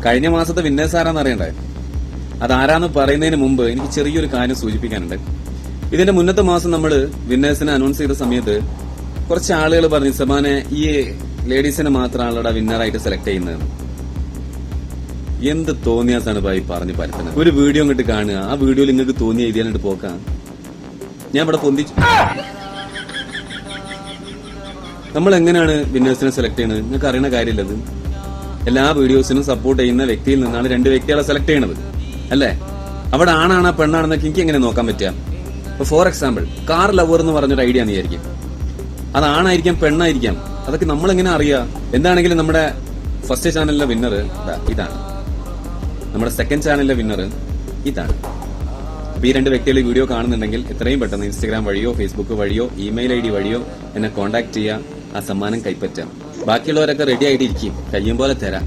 കഴിഞ്ഞ മാസത്തെ വിന്നേഴ്സ് ആരാന്ന് അറിയണ്ടേ? അതാരാന്ന് പറയുന്നതിന് മുമ്പ് എനിക്ക് ചെറിയൊരു കാര്യം സൂചിപ്പിക്കാനുണ്ട്. ഇതിന്റെ മുന്നത്തെ മാസം നമ്മൾ വിന്നേഴ്സിനെ അനൗൺസ് ചെയ്ത സമയത്ത് കുറച്ച് ആളുകൾ പറഞ്ഞു, സമാനെ ഈ ലേഡീസിനെ മാത്രമാണല്ലോ വിന്നറായിട്ട് സെലക്ട് ചെയ്യുന്നത്. എന്ത് തോന്നിയാസാണ് ഭായി പറഞ്ഞു പരത്തുന്നത്? ഒരു വീഡിയോ ഇങ്ങോട്ട് കാണുക, ആ വീഡിയോയിൽ നിങ്ങൾക്ക് തോന്നിയ എഴുതിയാലിട്ട് പോക്കാം. ഞാൻ ഇവിടെ പൊന്തിച്ചു. നമ്മൾ എങ്ങനെയാണ് വിന്നേഴ്സിനെ സെലക്ട് ചെയ്യുന്നത്? നിങ്ങൾക്ക് അറിയുന്ന കാര്യമില്ലത്. എല്ലാ വീഡിയോസിനും സപ്പോർട്ട് ചെയ്യുന്ന വ്യക്തിയിൽ നിന്നാണ് 2 വ്യക്തികളെ സെലക്ട് ചെയ്യണത്, അല്ലേ? അവിടെ ആണാണോ പെണ്ണാണെന്നൊക്കെ എനിക്ക് എങ്ങനെ നോക്കാൻ പറ്റുക? ഇപ്പൊ ഫോർ എക്സാമ്പിൾ, കാർ ലവർ എന്ന് പറഞ്ഞൊരു ഐഡിയ നീയായിരിക്കും. അത് ആണായിരിക്കാം പെണ്ണായിരിക്കാം, അതൊക്കെ നമ്മളെങ്ങനെ അറിയാം? എന്താണെങ്കിലും നമ്മുടെ ഫസ്റ്റ് ചാനലിലെ വിന്നർ ഇതാണ്, നമ്മുടെ സെക്കൻഡ് ചാനലിലെ വിന്നർ ഇതാണ്. അപ്പൊ ഈ 2 വ്യക്തികൾ വീഡിയോ കാണുന്നുണ്ടെങ്കിൽ എത്രയും പെട്ടെന്ന് ഇൻസ്റ്റാഗ്രാം വഴിയോ ഫേസ്ബുക്ക് വഴിയോ ഇമെയിൽ ID വഴിയോ എന്നെ കോൺടാക്ട് ചെയ്യുക, ആ സമ്മാനം കൈപ്പറ്റാം. ബാക്കിയുള്ളവരൊക്കെ റെഡി ആയിട്ട് ഇരിക്കും, കഴിയും പോലെ തരാം.